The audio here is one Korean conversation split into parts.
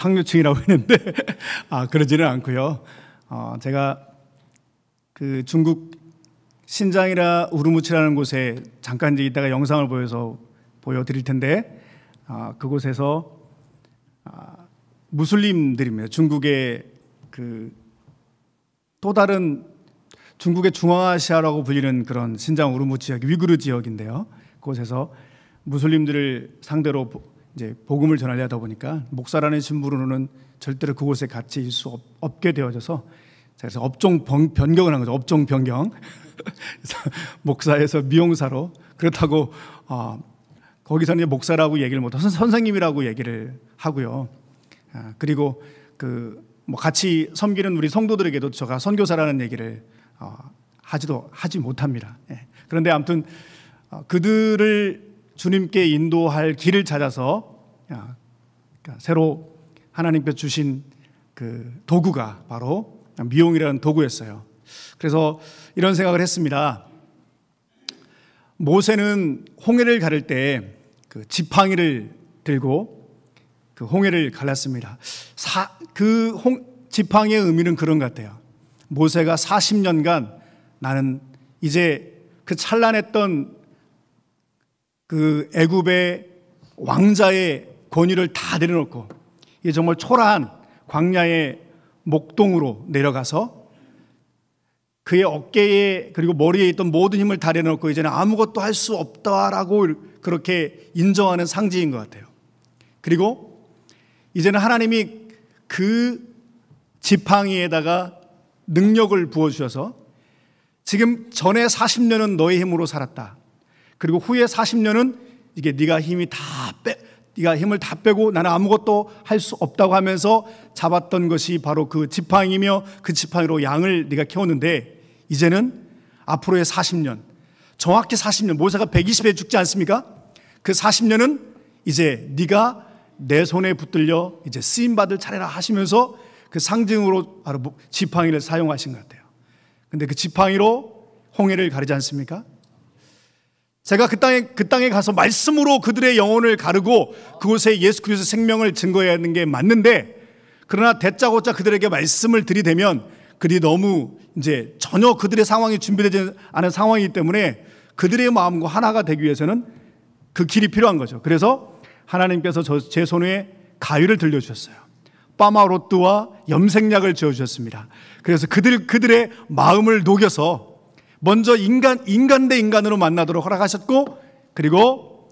상류층이라고 했는데 그러지는 않고요. 제가 그 중국 신장이라 우르무치라는 곳에 잠깐 이제 이따가 영상을 보여드릴 텐데 그곳에서 무슬림들입니다. 중국의 또 다른 중국의 중앙아시아라고 불리는 그런 신장 우르무치 지역, 위구르 지역인데요. 그곳에서 무슬림들을 상대로 이제 복음을 전하려다 보니까 목사라는 신분으로는 절대로 그곳에 같이 있을 수 없게 되어져서 그래서 업종 변경을 한 거죠. 업종 변경. 그래서 목사에서 미용사로. 그렇다고 거기서는 이제 목사라고 얘기를 못해서 선생님이라고 얘기를 하고요. 그리고 같이 섬기는 우리 성도들에게도 제가 선교사라는 얘기를 하지 못합니다. 그런데 아무튼 그들을 주님께 인도할 길을 찾아서 새로 하나님께서 주신 그 도구가 바로 미용이라는 도구였어요. 그래서 이런 생각을 했습니다. 모세는 홍해를 가를 때 그 지팡이를 들고 그 홍해를 갈랐습니다. 지팡이의 의미는 그런 것 같아요. 모세가 40년간 나는 이제 그 찬란했던 그 애굽의 왕자의 권위를 다 내려놓고 이게 정말 초라한 광야의 목동으로 내려가서 그의 어깨에 그리고 머리에 있던 모든 힘을 다 내려놓고 이제는 아무것도 할 수 없다라고 그렇게 인정하는 상징인 것 같아요. 그리고 이제는 하나님이 그 지팡이에다가 능력을 부어주셔서 지금 전에 40년은 너의 힘으로 살았다. 그리고 후에 40년은 이게 네가 힘을 다 빼고 나는 아무것도 할 수 없다고 하면서 잡았던 것이 바로 그 지팡이며 그 지팡이로 양을 네가 키웠는데 이제는 앞으로의 40년, 정확히 40년, 모세가 120에 죽지 않습니까? 그 40년은 이제 네가 내 손에 붙들려 이제 쓰임받을 차례라 하시면서 그 상징으로 바로 지팡이를 사용하신 것 같아요. 근데 그 지팡이로 홍해를 가르지 않습니까? 제가 그 땅에 가서 말씀으로 그들의 영혼을 가르고 그곳에 예수 그리스도의 생명을 증거해야 하는 게 맞는데 그러나 대짜고짜 그들에게 말씀을 들이대면 그들이 너무 이제 전혀 그들의 상황이 준비되지 않은 상황이기 때문에 그들의 마음과 하나가 되기 위해서는 그 길이 필요한 거죠. 그래서 하나님께서 제 손에 가위를 들려주셨어요. 빠마로트와 염색약을 지어주셨습니다. 그래서 그들의 마음을 녹여서 먼저 인간 대 인간으로 만나도록 허락하셨고 그리고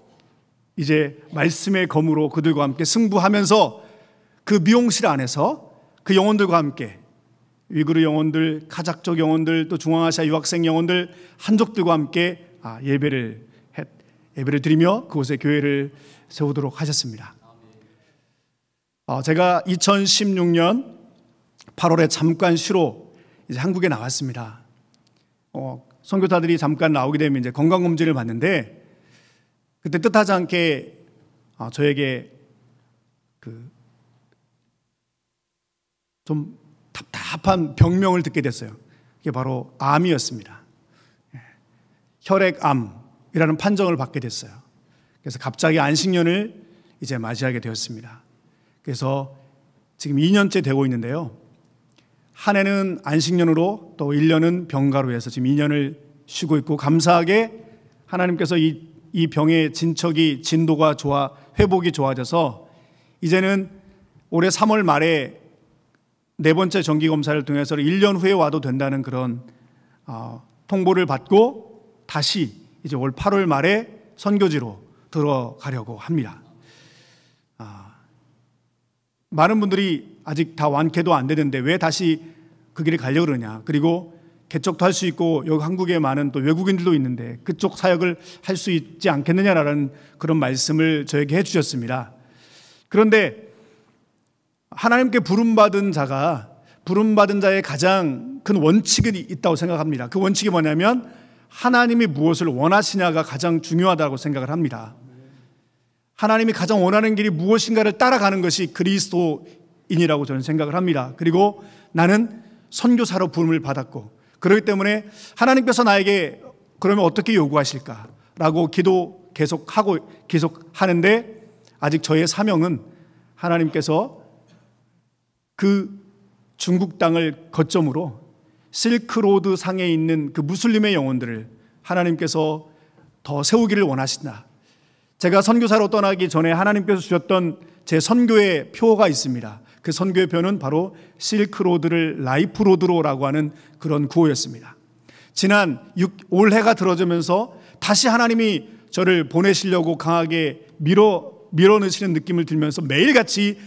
이제 말씀의 검으로 그들과 함께 승부하면서 그 미용실 안에서 그 영혼들과 함께 위구르 영혼들, 카자흐족 영혼들, 또 중앙아시아 유학생 영혼들, 한족들과 함께 예배를 드리며 그곳에 교회를 세우도록 하셨습니다. 제가 2016년 8월에 잠깐 쉬러 이제 한국에 나왔습니다. 선교사들이 잠깐 나오게 되면 이제 건강검진을 받는데 그때 뜻하지 않게 저에게 좀 답답한 병명을 듣게 됐어요. 이게 바로 암이었습니다. 혈액암이라는 판정을 받게 됐어요. 그래서 갑자기 안식년을 이제 맞이하게 되었습니다. 그래서 지금 2년째 되고 있는데요. 한 해는 안식년으로 또 1년은 병가로 해서 지금 2년을 쉬고 있고 감사하게 하나님께서 이 병의 진도가 회복이 좋아져서 이제는 올해 3월 말에 4번째 정기검사를 통해서 1년 후에 와도 된다는 그런 통보를 받고 다시 이제 올 8월 말에 선교지로 들어가려고 합니다. 많은 분들이 아직 다 완쾌도 안 되는데 왜 다시 그 길을 가려고 그러냐. 그리고 개척도 할 수 있고 여기 한국에 많은 또 외국인들도 있는데 그쪽 사역을 할 수 있지 않겠느냐라는 그런 말씀을 저에게 해주셨습니다. 그런데 하나님께 부름받은 자의 가장 큰 원칙이 있다고 생각합니다. 그 원칙이 뭐냐면 하나님이 무엇을 원하시냐가 가장 중요하다고 생각을 합니다. 하나님이 가장 원하는 길이 무엇인가를 따라가는 것이 그리스도인이라고 저는 생각을 합니다. 그리고 나는 선교사로 부름을 받았고 그렇기 때문에 하나님께서 나에게 그러면 어떻게 요구하실까라고 기도 계속 하는데 아직 저의 사명은 하나님께서 그 중국 땅을 거점으로 실크로드 상에 있는 그 무슬림의 영혼들을 하나님께서 더 세우기를 원하신다. 제가 선교사로 떠나기 전에 하나님께서 주셨던 제 선교의 표가 있습니다. 그 선교의 표는 바로 실크로드를 라이프로드로라고 하는 그런 구호였습니다. 지난 올해가 들어지면서 다시 하나님이 저를 보내시려고 강하게 밀어넣으시는 느낌을 들면서 매일같이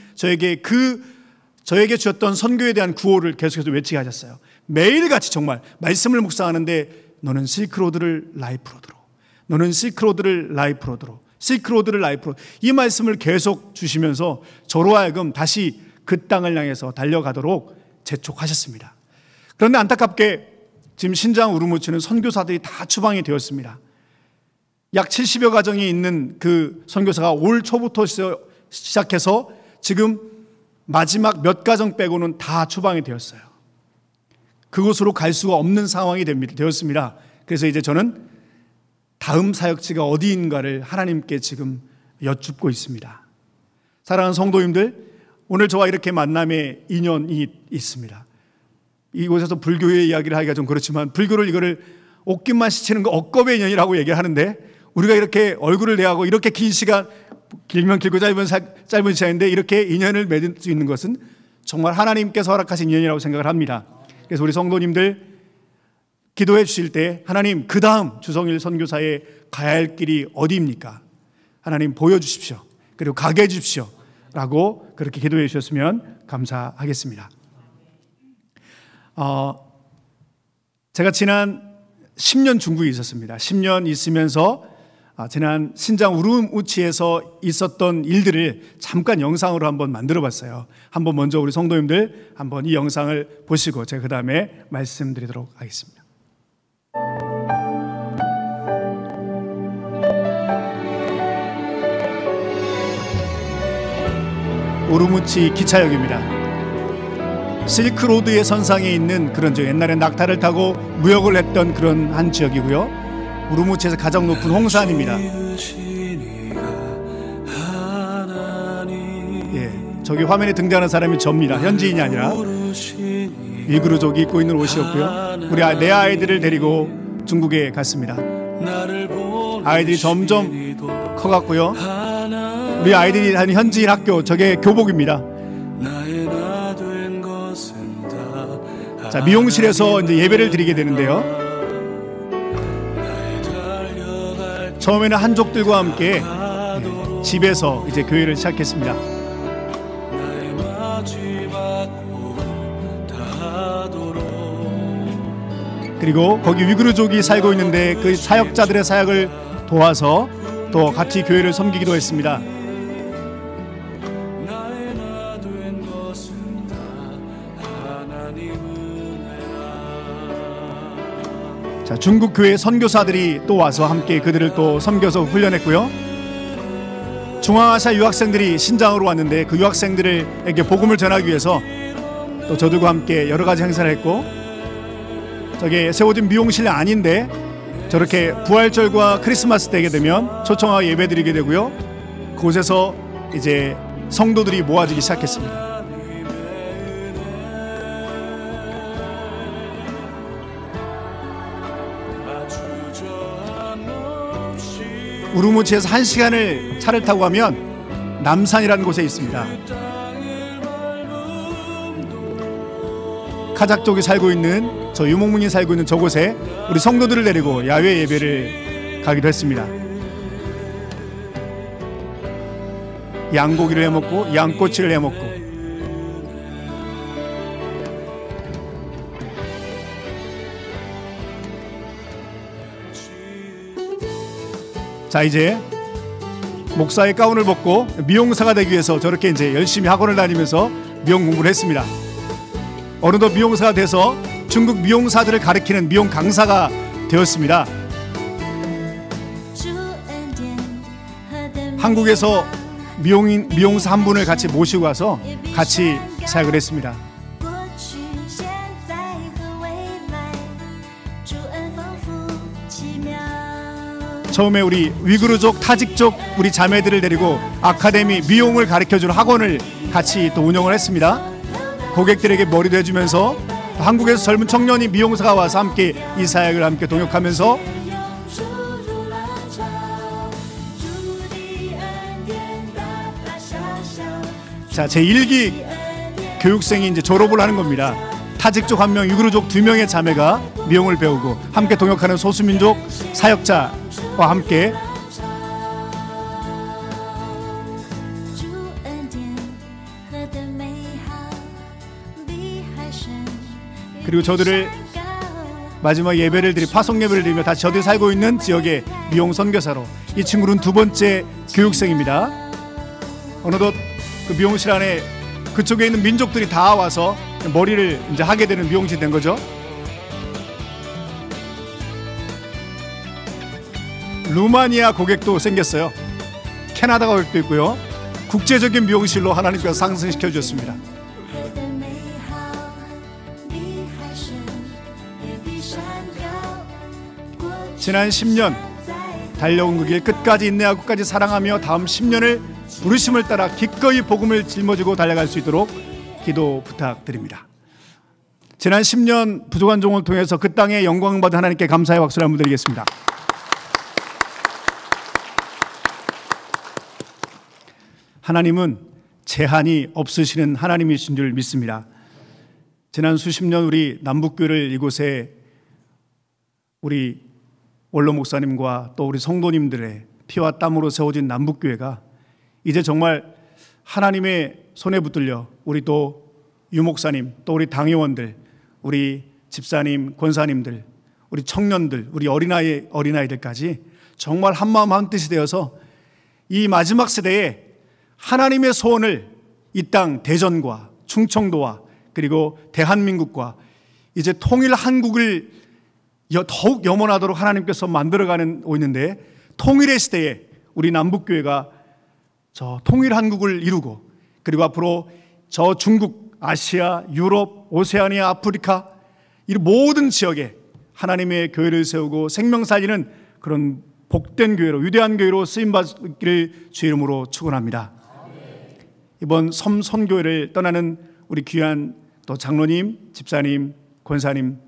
저에게 주셨던 선교에 대한 구호를 계속해서 외치게 하셨어요. 매일같이 정말 말씀을 묵상하는데 너는 실크로드를 라이프로드로, 너는 실크로드를 라이프로드로, 실크로드를 라이프로드, 이 말씀을 계속 주시면서 저로 하여금 다시 그 땅을 향해서 달려가도록 재촉하셨습니다. 그런데 안타깝게 지금 신장 우르무치는 선교사들이 다 추방이 되었습니다. 약 70여 가정이 있는 그 선교사가 올 초부터 시작해서 지금 마지막 몇 가정 빼고는 다 추방이 되었어요. 그곳으로 갈 수가 없는 상황이 되었습니다. 그래서 이제 저는 다음 사역지가 어디인가를 하나님께 지금 여쭙고 있습니다. 사랑하는 성도님들, 오늘 저와 이렇게 만남의 인연이 있습니다. 이곳에서 불교의 이야기를 하기가 좀 그렇지만 불교를 이거를 옷깃만 씻치는 거 억겁의 인연이라고 얘기를 하는데, 우리가 이렇게 얼굴을 내하고 이렇게 긴 시간, 길면 길고 짧은 시간인데 이렇게 인연을 맺을 수 있는 것은 정말 하나님께서 허락하신 인연이라고 생각을 합니다. 그래서 우리 성도님들 기도해 주실 때 하나님, 그 다음 주성일 선교사에 가야 할 길이 어디입니까? 하나님 보여주십시오. 그리고 가게 해주십시오 라고 그렇게 기도해 주셨으면 감사하겠습니다. 제가 지난 10년 중국에 있었습니다. 10년 있으면서 지난 신장 우르무치에서 있었던 일들을 잠깐 영상으로 한번 만들어 봤어요. 한번 먼저 우리 성도님들 한번 이 영상을 보시고 제가 그 다음에 말씀드리도록 하겠습니다. 우르무치 기차역입니다. 실크로드의 선상에 있는 그런 옛날에 낙타를 타고 무역을 했던 그런 한 지역이고요. 우르무치에서 가장 높은 홍산입니다. 예, 저기 화면에 등장하는 사람이 접니다. 현지인이 아니라 위구르족이 입고 있는 옷이었고요. 내 아이들을 데리고 중국에 갔습니다. 아이들이 점점 커갔고요. 우리 아이들이 다니는 현지인 학교, 저게 교복입니다. 자, 미용실에서 이제 예배를 드리게 되는데요. 처음에는 한족들과 함께 집에서 이제 교회를 시작했습니다. 그리고 거기 위구르족이 살고 있는데 그 사역자들의 사역을 도와서 또 같이 교회를 섬기기도 했습니다. 자, 중국 교회 선교사들이 또 와서 함께 그들을 또 섬겨서 훈련했고요. 중앙아시아 유학생들이 신장으로 왔는데 그 유학생들에게 복음을 전하기 위해서 또 저들과 함께 여러 가지 행사를 했고, 저게 세워진 미용실 아닌데 저렇게 부활절과 크리스마스 때게 되면 초청하고 예배드리게 되고요. 그곳에서 이제 성도들이 모아지기 시작했습니다. 우르무치에서 1시간을 차를 타고 가면 남산이라는 곳에 있습니다. 카작족이 살고 있는, 저 유목민이 살고 있는 저곳에 우리 성도들을 데리고 야외 예배를 가기도 했습니다. 양고기를 해먹고 양꼬치를 해먹고, 자, 이제 목사의 가운을 벗고 미용사가 되기 위해서 저렇게 이제 열심히 학원을 다니면서 미용 공부를 했습니다. 어느덧 미용사가 돼서 중국 미용사들을 가르치는 미용 강사가 되었습니다. 한국에서 미용사 한 분을 같이 모시고 와서 같이 사역을 했습니다. 처음에 우리 위구르족, 타직족 우리 자매들을 데리고 아카데미 미용을 가르쳐주는 학원을 같이 또 운영을 했습니다. 고객들에게 머리도 해주면서 한국에서 젊은 청년이 미용사가 와서 함께 이 사역을 함께 동역하면서 자, 제1기 교육생이 이제 졸업을 하는 겁니다. 타직족 1명, 유구르족 2명의 자매가 미용을 배우고 함께 동역하는 소수민족 사역자와 함께 그리고 저들을 마지막 예배를 드리 파송 예배를 드리며 다시 저들이 살고 있는 지역의 미용 선교사로 이 친구는 2번째 교육생입니다. 어느덧 그 미용실 안에 그쪽에 있는 민족들이 다 와서 머리를 이제 하게 되는 미용실이 된 거죠. 루마니아 고객도 생겼어요. 캐나다 고객도 있고요. 국제적인 미용실로 하나님께서 상승시켜 주셨습니다. 지난 10년 달려온 그 길 끝까지 인내하고 끝까지 사랑하며 다음 10년을 부르심을 따라 기꺼이 복음을 짊어지고 달려갈 수 있도록 기도 부탁드립니다. 지난 10년 부족한 종을 통해서 그 땅에 영광 받은 하나님께 감사의 박수를 한번 드리겠습니다. 하나님은 제한이 없으시는 하나님이신 줄 믿습니다. 지난 수십 년 우리 남북교회를 이곳에 우리 원로 목사님과 또 우리 성도님들의 피와 땀으로 세워진 남북교회가 이제 정말 하나님의 손에 붙들려 우리 또 유목사님, 또 우리 당회원들, 우리 집사님, 권사님들, 우리 청년들, 우리 어린아이들까지 정말 한마음 한뜻이 되어서 이 마지막 세대에 하나님의 소원을 이 땅 대전과 충청도와 그리고 대한민국과 이제 통일 한국을 더욱 염원하도록 하나님께서 만들어가는 있는데, 통일의 시대에 우리 남북교회가 저 통일 한국을 이루고 그리고 앞으로 저 중국, 아시아, 유럽, 오세아니아, 아프리카 이 모든 지역에 하나님의 교회를 세우고 생명 살리는 그런 복된 교회로, 위대한 교회로 쓰임받기를 주의 이름으로 축원합니다. 이번 섬선교회를 떠나는 우리 귀한 또 장로님, 집사님, 권사님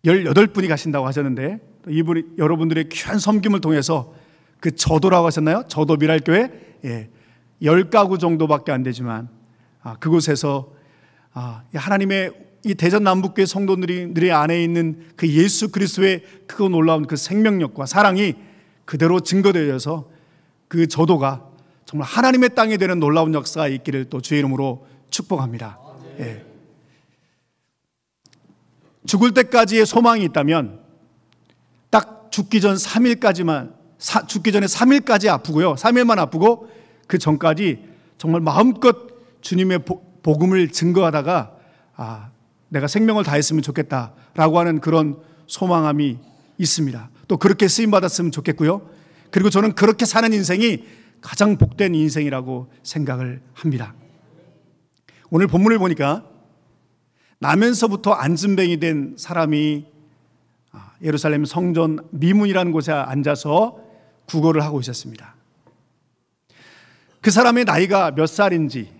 18분이 가신다고 하셨는데, 이분이 여러분들의 귀한 섬김을 통해서 그 저도라고 하셨나요? 저도 미랄교회 10가구 정도밖에 안 되지만 그곳에서 하나님의 이 대전 남북교회 성도들이 안에 있는 그 예수 그리스도의 크고 놀라운 그 생명력과 사랑이 그대로 증거되어서 그 저도가 정말 하나님의 땅이 되는 놀라운 역사가 있기를 또 주의 이름으로 축복합니다. 예. 죽을 때까지의 소망이 있다면 딱 죽기 전 3일까지만 죽기 전에 3일까지 아프고요. 3일만 아프고 그 전까지 정말 마음껏 주님의 복음을 증거하다가 내가 생명을 다했으면 좋겠다라고 하는 그런 소망함이 있습니다. 또 그렇게 쓰임받았으면 좋겠고요. 그리고 저는 그렇게 사는 인생이 가장 복된 인생이라고 생각을 합니다. 오늘 본문을 보니까 나면서부터 안진뱅이 된 사람이 예루살렘 성전 미문이라는 곳에 앉아서 구걸을 하고 있었습니다. 그 사람의 나이가 몇 살인지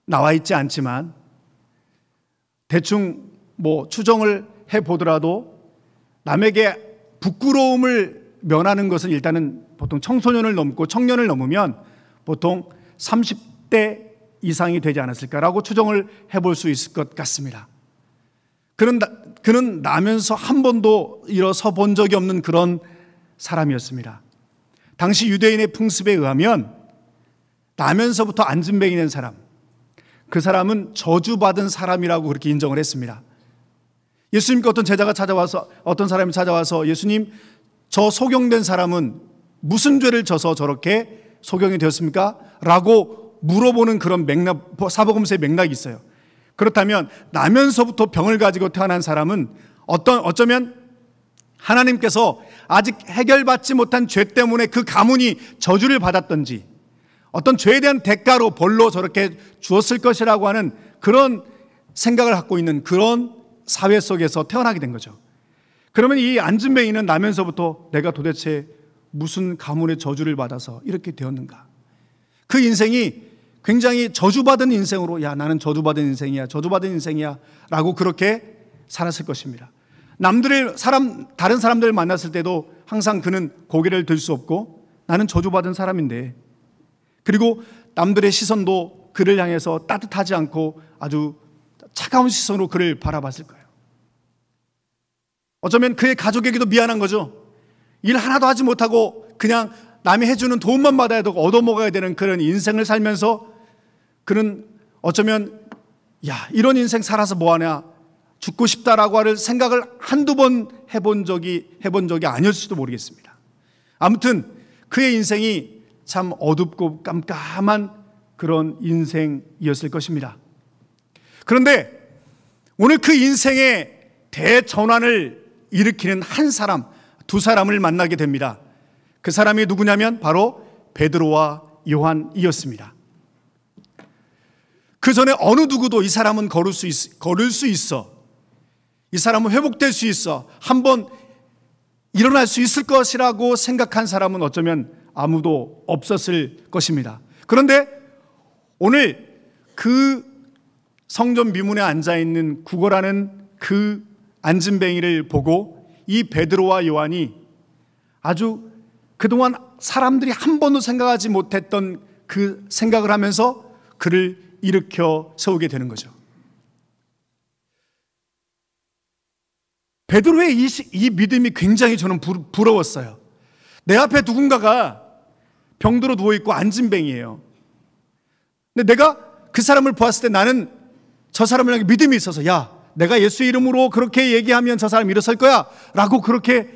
나와 있지 않지만 대충 추정을 해보더라도 남에게 부끄러움을 면하는 것은 일단은 보통 청소년을 넘고 청년을 넘으면 보통 30대 이상이 되지 않았을까라고 추정을 해볼 수 있을 것 같습니다. 그는 나면서 한 번도 일어서 본 적이 없는 그런 사람이었습니다. 당시 유대인의 풍습에 의하면 나면서부터 안진뱅이 된 사람, 그 사람은 저주받은 사람이라고 그렇게 인정을 했습니다. 예수님께 어떤 사람이 찾아와서 예수님, 저 소경된 사람은 무슨 죄를 져서 저렇게 소경이 되었습니까? 라고 물어보는 그런 사복음서의 맥락이 있어요. 그렇다면 나면서부터 병을 가지고 태어난 사람은 어쩌면 하나님께서 아직 해결받지 못한 죄 때문에 그 가문이 저주를 받았던지 어떤 죄에 대한 대가로 벌로 저렇게 주었을 것이라고 하는 그런 생각을 갖고 있는 그런 사회 속에서 태어나게 된 거죠. 그러면 이 안진뱅이는 나면서부터 내가 도대체 무슨 가문의 저주를 받아서 이렇게 되었는가? 그 인생이 굉장히 저주받은 인생으로, 야, 나는 저주받은 인생이야, 저주받은 인생이야 라고 그렇게 살았을 것입니다. 다른 사람들을 만났을 때도 항상 그는 고개를 들 수 없고 나는 저주받은 사람인데, 그리고 남들의 시선도 그를 향해서 따뜻하지 않고 아주 차가운 시선으로 그를 바라봤을 거예요. 어쩌면 그의 가족에게도 미안한 거죠. 일 하나도 하지 못하고 그냥 남이 해주는 도움만 받아야 되고 얻어먹어야 되는 그런 인생을 살면서 그는 어쩌면, 야, 이런 인생 살아서 뭐하냐, 죽고 싶다라고 할 생각을 한두 번 해본 적이 아니었을지도 모르겠습니다. 아무튼 그의 인생이 참 어둡고 깜깜한 그런 인생이었을 것입니다. 그런데 오늘 그 인생의 대전환을 일으키는 한 사람, 두 사람을 만나게 됩니다. 그 사람이 누구냐면 바로 베드로와 요한이었습니다. 그 전에 어느 누구도 이 사람은 걸을 수 있어, 이 사람은 회복될 수 있어, 한번 일어날 수 있을 것이라고 생각한 사람은 어쩌면 아무도 없었을 것입니다. 그런데 오늘 그 성전 미문에 앉아있는 구걸하는 그 안진뱅이를 보고 이 베드로와 요한이 아주 그동안 사람들이 한 번도 생각하지 못했던 그 생각을 하면서 그를 일으켜 세우게 되는 거죠. 베드로의 이 믿음이 굉장히 저는 부러웠어요. 내 앞에 누군가가 병들어 누워있고 안진뱅이에요. 근데 내가 그 사람을 보았을 때 나는 저 사람을 향해 믿음이 있어서, 야, 내가 예수 이름으로 그렇게 얘기하면 저 사람 일어설 거야 라고 그렇게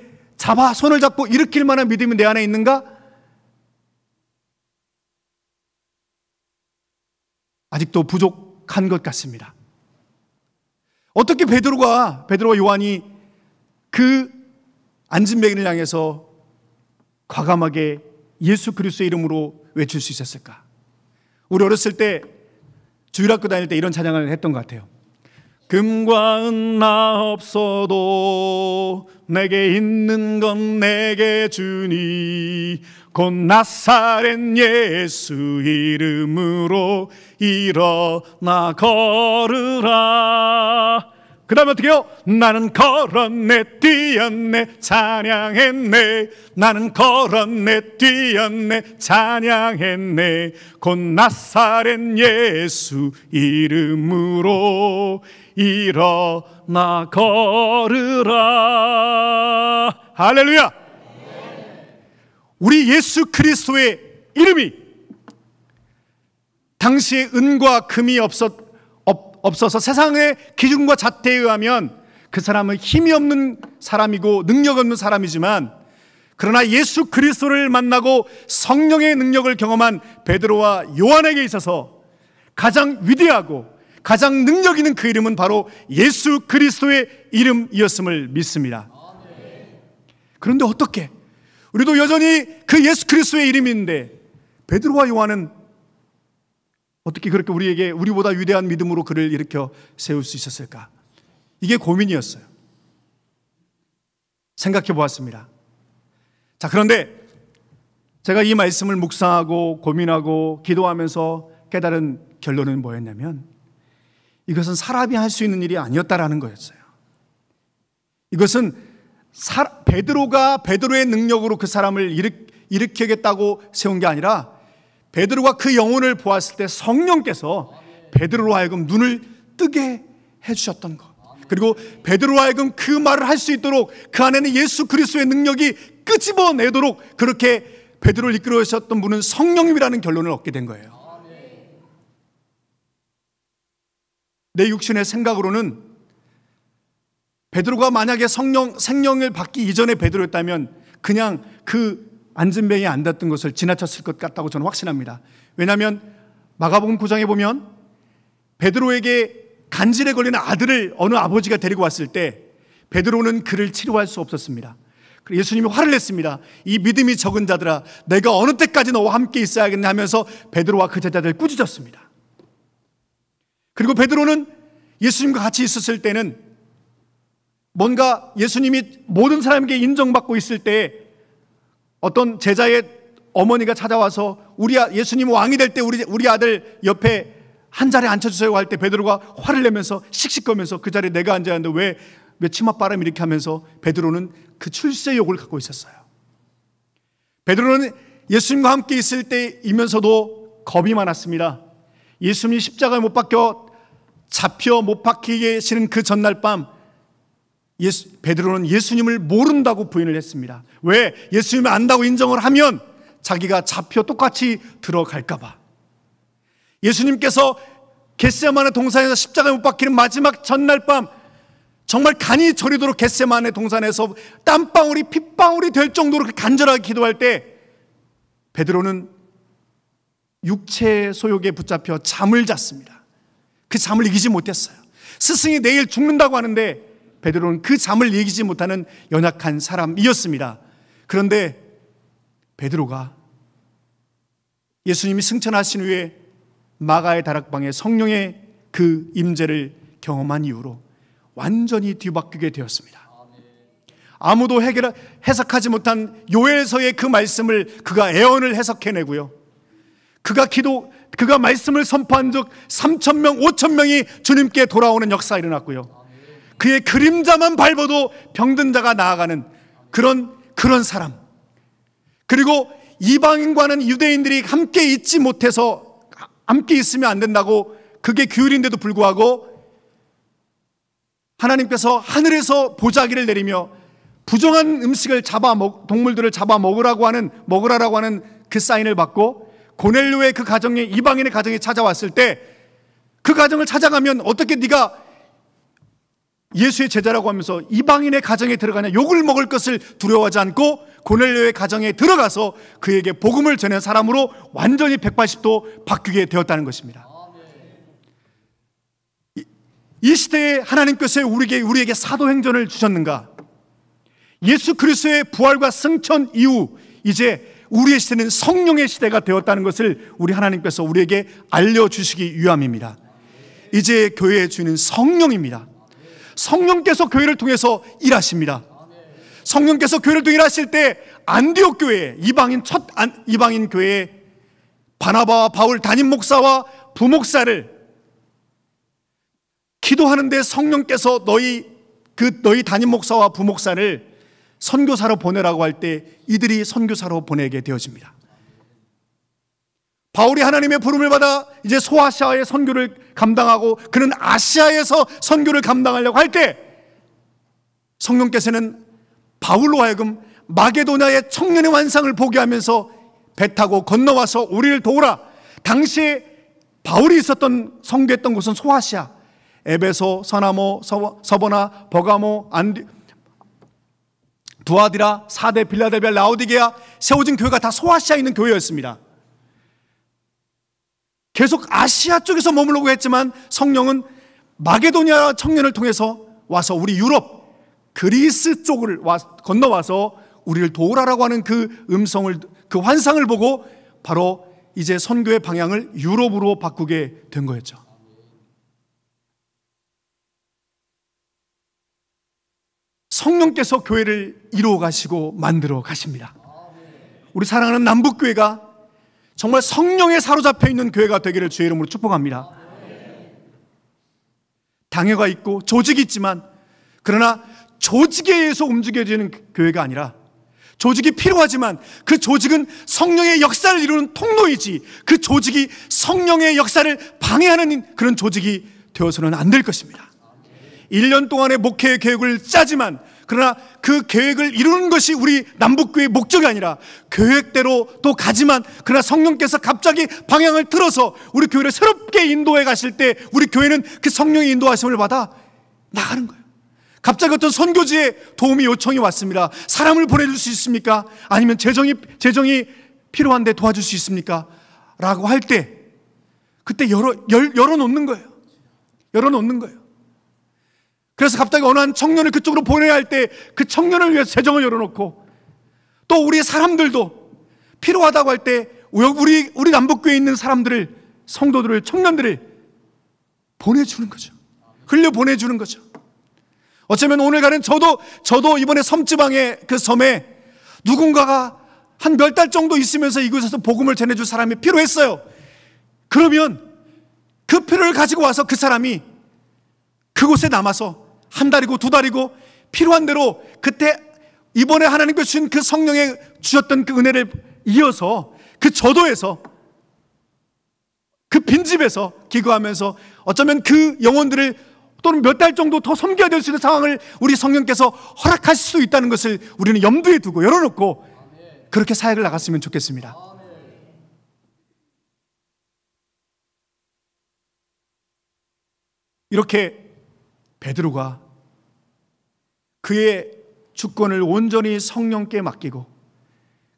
손을 잡고 일으킬 만한 믿음이 내 안에 있는가? 아직도 부족한 것 같습니다. 어떻게 베드로와 요한이 그 안진뱅이를 향해서 과감하게 예수 그리스도의 이름으로 외칠 수 있었을까? 우리 어렸을 때 주일학교 다닐 때 이런 찬양을 했던 것 같아요. 금과 은 나 없어도 내게 있는 건 내게 주니 곧 나사렛 예수 이름으로 일어나 걸으라. 그 다음에 어떻게 해요? 나는 걸었네, 뛰었네, 찬양했네. 나는 걸었네, 뛰었네, 찬양했네. 곧 나사렛 예수 이름으로 일어나 걸으라. 할렐루야. 우리 예수 그리스도의 이름이 당시에 은과 금이 없어서 세상의 기준과 잣대에 의하면 그 사람은 힘이 없는 사람이고 능력 없는 사람이지만, 그러나 예수 그리스도를 만나고 성령의 능력을 경험한 베드로와 요한에게 있어서 가장 위대하고 가장 능력 있는 그 이름은 바로 예수 그리스도의 이름이었음을 믿습니다. 그런데 어떻게 우리도 여전히 그 예수 그리스도의 이름이 있는데 베드로와 요한은 어떻게 그렇게 우리보다 위대한 믿음으로 그를 일으켜 세울 수 있었을까? 이게 고민이었어요. 생각해 보았습니다. 자, 그런데 제가 이 말씀을 묵상하고 고민하고 기도하면서 깨달은 결론은 뭐였냐면, 이것은 사람이 할 수 있는 일이 아니었다라는 거였어요. 이것은 베드로가 베드로의 능력으로 그 사람을 일으키겠다고 세운 게 아니라, 베드로가 그 영혼을 보았을 때 성령께서 베드로로 하여금 눈을 뜨게 해주셨던 것, 그리고 베드로로 하여금 그 말을 할 수 있도록 그 안에는 예수 그리스도의 능력이 끄집어내도록 그렇게 베드로를 이끌어 주셨던 분은 성령님이라는 결론을 얻게 된 거예요. 내 육신의 생각으로는 베드로가 만약에 생명을 받기 이전에 베드로였다면 그냥 그 안진뱅이에 앉았던 것을 지나쳤을 것 같다고 저는 확신합니다. 왜냐하면 마가복음 9장에 보면 베드로에게 간질에 걸린 아들을 어느 아버지가 데리고 왔을 때 베드로는 그를 치료할 수 없었습니다. 예수님이 화를 냈습니다. 이 믿음이 적은 자들아, 내가 어느 때까지 너와 함께 있어야겠냐 하면서 베드로와 그 제자들을 꾸짖었습니다. 그리고 베드로는 예수님과 같이 있었을 때는 뭔가 예수님이 모든 사람에게 인정받고 있을 때 어떤 제자의 어머니가 찾아와서 예수님 왕이 될 때 우리 아들 옆에 한 자리에 앉혀주세요 할 때 베드로가 화를 내면서 씩씩거면서 그 자리에 내가 앉아야 하는데 왜 치맛바람 이렇게 하면서 베드로는 그 출세욕을 갖고 있었어요. 베드로는 예수님과 함께 있을 때이면서도 겁이 많았습니다. 예수님이 십자가에 못 박혀 잡혀 못 박히게 계시는 그 전날 밤 베드로는 예수님을 모른다고 부인을 했습니다. 왜? 예수님을 안다고 인정을 하면 자기가 잡혀 똑같이 들어갈까 봐. 예수님께서 겟세마네 동산에서 십자가에 못 박히는 마지막 전날 밤 정말 간이 저리도록 겟세마네 동산에서 땀방울이 핏방울이 될 정도로 간절하게 기도할 때 베드로는 육체의 소욕에 붙잡혀 잠을 잤습니다. 그 잠을 이기지 못했어요. 스승이 내일 죽는다고 하는데 베드로는 그 잠을 이기지 못하는 연약한 사람이었습니다. 그런데 베드로가 예수님이 승천하신 후에 마가의 다락방에 성령의 그 임재를 경험한 이후로 완전히 뒤바뀌게 되었습니다. 아무도 해석하지 못한 요엘서의 그 말씀을 그가 애언을 해석해내고요. 그가 말씀을 선포한 적 3,000명, 5,000명이 주님께 돌아오는 역사가 일어났고요. 그의 그림자만 밟아도 병든 자가 나아가는 그런 사람. 그리고 이방인과는 유대인들이 함께 있지 못해서 함께 있으면 안 된다고 그게 규율인데도 불구하고 하나님께서 하늘에서 보자기를 내리며 부정한 음식을 동물들을 잡아 먹으라고 하는 그 사인을 받고 고넬료의 그 가정에 이방인의 가정에 찾아왔을 때 그 가정을 찾아가면 어떻게 네가 예수의 제자라고 하면서 이방인의 가정에 들어가냐 욕을 먹을 것을 두려워하지 않고 고넬료의 가정에 들어가서 그에게 복음을 전한 사람으로 완전히 180도 바뀌게 되었다는 것입니다. 이 시대에 하나님께서 우리에게 사도행전을 주셨는가? 예수 그리스도의 부활과 승천 이후 이제 우리의 시대는 성령의 시대가 되었다는 것을 우리 하나님께서 우리에게 알려주시기 위함입니다. 이제 교회의 주인은 성령입니다. 성령께서 교회를 통해서 일하십니다. 성령께서 교회를 통해 일하실 때 안디옥 교회 첫 이방인 교회에 바나바와 바울 담임 목사와 부목사를 기도하는데 성령께서 너희 담임 목사와 부목사를 선교사로 보내라고 할 때 이들이 선교사로 보내게 되어집니다. 바울이 하나님의 부름을 받아 이제 소아시아의 선교를 감당하고 그는 아시아에서 선교를 감당하려고 할 때 성령께서는 바울로 하여금 마게도냐의 청년의 환상을 보게 하면서 배 타고 건너와서 우리를 도우라. 당시에 바울이 선교했던 곳은 소아시아, 에베소, 서나모, 서버나, 버가모, 두아디라, 사대, 빌라델비아, 라오디게아 세워진 교회가 다 소아시아에 있는 교회였습니다. 계속 아시아 쪽에서 머물려고 했지만 성령은 마게도냐 청년을 통해서 와서 우리 유럽, 그리스 쪽을 건너와서 우리를 도우라라고 하는 그 환상을 보고 바로 이제 선교의 방향을 유럽으로 바꾸게 된 거였죠. 성령께서 교회를 이루어 가시고 만들어 가십니다. 우리 사랑하는 남북교회가 정말 성령에 사로잡혀 있는 교회가 되기를 주의 이름으로 축복합니다. 당회가 있고 조직이 있지만 그러나 조직에 의해서 움직여지는 교회가 아니라 조직이 필요하지만 그 조직은 성령의 역사를 이루는 통로이지 그 조직이 성령의 역사를 방해하는 그런 조직이 되어서는 안 될 것입니다. 1년 동안의 목회 계획을 짜지만 그러나 그 계획을 이루는 것이 우리 남북교회의 목적이 아니라 계획대로 또 가지만 그러나 성령께서 갑자기 방향을 틀어서 우리 교회를 새롭게 인도해 가실 때 우리 교회는 그 성령의 인도하심을 받아 나가는 거예요. 갑자기 어떤 선교지에 도움이 요청이 왔습니다. 사람을 보내줄 수 있습니까? 아니면 재정이 필요한데 도와줄 수 있습니까? 라고 할 때 그때 열어놓는 거예요. 열어놓는 거예요. 그래서 갑자기 어느 한 청년을 그쪽으로 보내야 할 때 그 청년을 위해서 재정을 열어놓고 또 우리 사람들도 필요하다고 할 때 우리 남북교회에 있는 사람들을 성도들을 청년들을 보내주는 거죠. 흘려 보내주는 거죠. 어쩌면 오늘 가는 저도 이번에 섬지방의 그 섬에 누군가가 한 몇 달 정도 있으면서 이곳에서 복음을 전해줄 사람이 필요했어요. 그러면 그 표를 가지고 와서 그 사람이 그곳에 남아서 한 달이고 두 달이고 필요한 대로 그때 이번에 하나님께서 주신 그 성령에 주셨던 그 은혜를 이어서 그 저도에서 그 빈집에서 기거하면서 어쩌면 그 영혼들을 또는 몇 달 정도 더 섬겨야 될 수 있는 상황을 우리 성령께서 허락하실 수 있다는 것을 우리는 염두에 두고 열어놓고 그렇게 사역을 나갔으면 좋겠습니다. 이렇게 베드로가 그의 주권을 온전히 성령께 맡기고,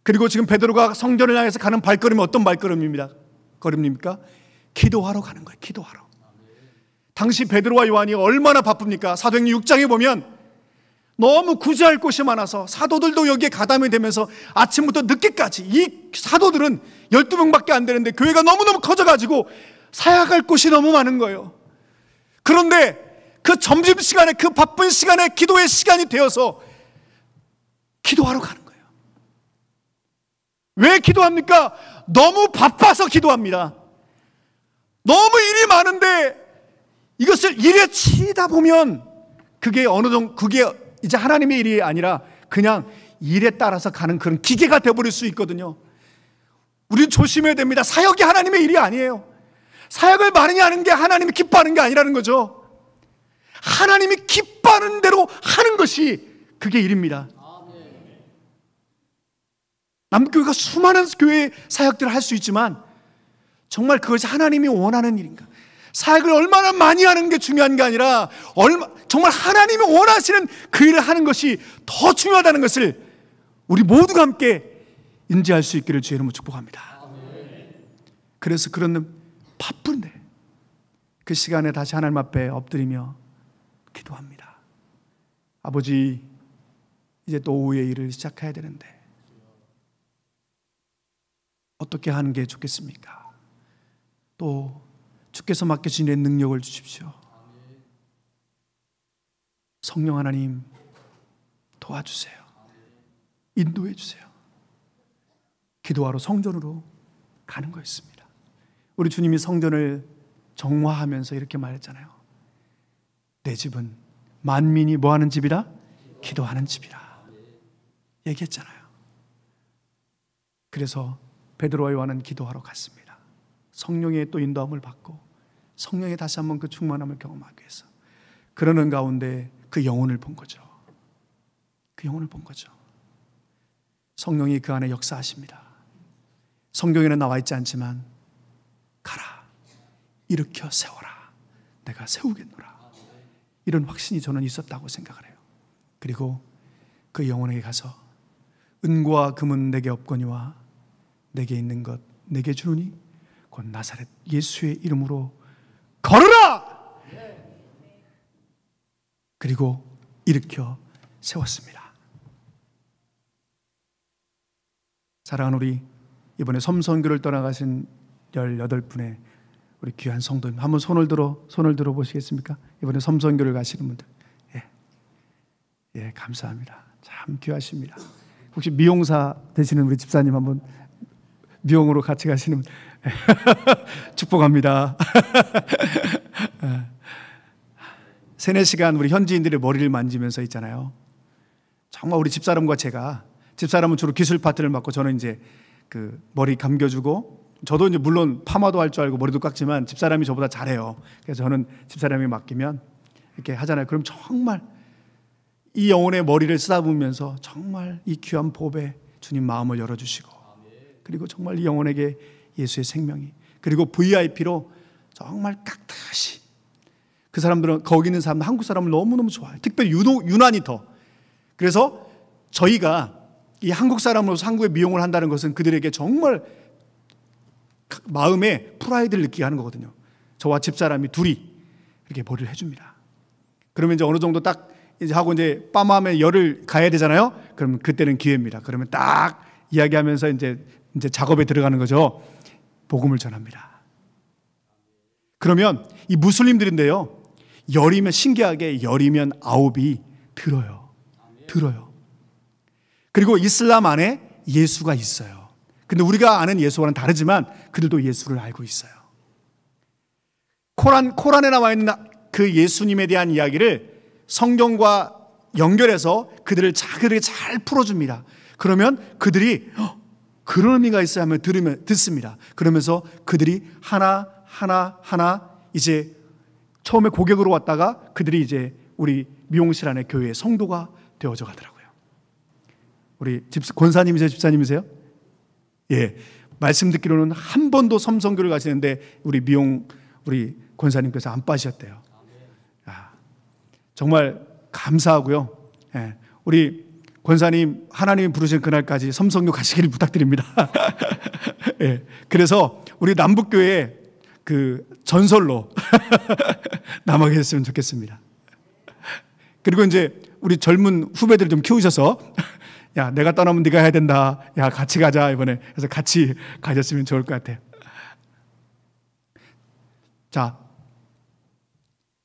그리고 지금 베드로가 성전을 향해서 가는 발걸음이 어떤 걸음입니까? 기도하러 가는 거예요. 기도하러. 당시 베드로와 요한이 얼마나 바쁩니까? 사도행전 6장에 보면 너무 구제할 곳이 많아서 사도들도 여기에 가담이 되면서 아침부터 늦게까지, 이 사도들은 12명밖에 안 되는데 교회가 너무너무 커져가지고 사역할 곳이 너무 많은 거예요. 그런데 그 점심시간에, 그 바쁜 시간에 기도의 시간이 되어서 기도하러 가는 거예요. 왜 기도합니까? 너무 바빠서 기도합니다. 너무 일이 많은데 이것을 일에 치다 보면 그게 어느 정도, 그게 이제 하나님의 일이 아니라 그냥 일에 따라서 가는 그런 기계가 되어버릴 수 있거든요. 우리는 조심해야 됩니다. 사역이 하나님의 일이 아니에요. 사역을 많이 하는 게 하나님이 기뻐하는 게 아니라는 거죠. 하나님이 기뻐하는 대로 하는 것이 그게 일입니다. 남교회가 수많은 교회 사역들을 할 수 있지만 정말 그것이 하나님이 원하는 일인가? 사역을 얼마나 많이 하는 게 중요한 게 아니라 정말 하나님이 원하시는 그 일을 하는 것이 더 중요하다는 것을 우리 모두가 함께 인지할 수 있기를 주의 이름으로 축복합니다. 그래서 그런 바쁜데 그 시간에 다시 하나님 앞에 엎드리며 기도합니다. 아버지, 이제 또 오후의 일을 시작해야 되는데 어떻게 하는 게 좋겠습니까? 또 주께서 맡겨주신 일의 능력을 주십시오. 성령 하나님 도와주세요. 인도해 주세요. 기도하러 성전으로 가는 거였습니다. 우리 주님이 성전을 정화하면서 이렇게 말했잖아요. 내 집은 만민이 뭐 하는 집이라? 기도하는 집이라 얘기했잖아요. 그래서 베드로와 요한은 기도하러 갔습니다. 성령의 또 인도함을 받고 성령의 다시 한번 그 충만함을 경험하기 위해서. 그러는 가운데 그 영혼을 본 거죠. 그 영혼을 본 거죠. 성령이 그 안에 역사하십니다. 성경에는 나와 있지 않지만 가라, 일으켜 세워라, 내가 세우겠노라, 이런 확신이 저는 있었다고 생각을 해요. 그리고 그 영혼에게 가서 은과 금은 내게 없거니와 내게 있는 것 내게 주노니 곧 나사렛 예수의 이름으로 걸어라! 그리고 일으켜 세웠습니다. 사랑하는 우리 이번에 섬선교를 떠나가신 18분의 우리 귀한 성도님, 한번 손을 들어 보시겠습니까? 이번에 섬선교를 가시는 분들, 예, 감사합니다. 참 귀하십니다. 혹시 미용사 되시는 우리 집사님 한번 미용으로 같이 가시는 축복합니다. 3-4시간 우리 현지인들의 머리를 만지면서 있잖아요. 정말 우리 집사람과 제가, 집사람은 주로 기술 파트를 맡고 저는 이제 그 머리 감겨주고, 저도 이제 물론 파마도 할 줄 알고 머리도 깎지만 집사람이 저보다 잘해요. 그래서 저는 집사람이 맡기면 이렇게 하잖아요. 그럼 정말 이 영혼의 머리를 쓰다보면서 정말 이 귀한 법에 주님 마음을 열어주시고, 그리고 정말 이 영혼에게 예수의 생명이, 그리고 VIP로 정말 깍듯이, 그 사람들은, 거기 있는 사람들 한국 사람을 너무너무 좋아해요. 특별히 유난히 더. 그래서 저희가 이 한국 사람으로서 한국에 미용을 한다는 것은 그들에게 정말 마음에 프라이드를 느끼게 하는 거거든요. 저와 집사람이 둘이 이렇게 머리를 해줍니다. 그러면 이제 어느 정도 딱 이제 하고 이제 빰하면 열을 가야 되잖아요. 그러면 그때는 기회입니다. 그러면 딱 이야기하면서 이제 작업에 들어가는 거죠. 복음을 전합니다. 그러면 이 무슬림들인데요, 열이면, 신기하게 열이면 9이 들어요. 그리고 이슬람 안에 예수가 있어요. 근데 우리가 아는 예수와는 다르지만 그들도 예수를 알고 있어요. 코란에 나와 있는 그 예수님에 대한 이야기를 성경과 연결해서 그들에게 잘 풀어줍니다. 그러면 그들이 그런 의미가 있어야 하면 듣습니다. 그러면서 그들이 하나 이제 처음에 고객으로 왔다가 그들이 이제 우리 미용실 안에 교회의 성도가 되어져 가더라고요. 우리 권사님이세요? 집사님이세요? 예. 말씀 듣기로는 한 번도 섬성교를 가시는데 우리 권사님께서 안 빠지셨대요. 정말 감사하고요. 예. 우리 권사님 하나님이 부르신 그날까지 섬성교 가시기를 부탁드립니다. 예. 그래서 우리 남북교회 그 전설로 남아 계셨으면 좋겠습니다. 그리고 이제 우리 젊은 후배들 좀 키우셔서 야, 내가 떠나면 네가 해야 된다. 야, 같이 가자 이번에. 그래서 같이 가셨으면 좋을 것 같아요. 자,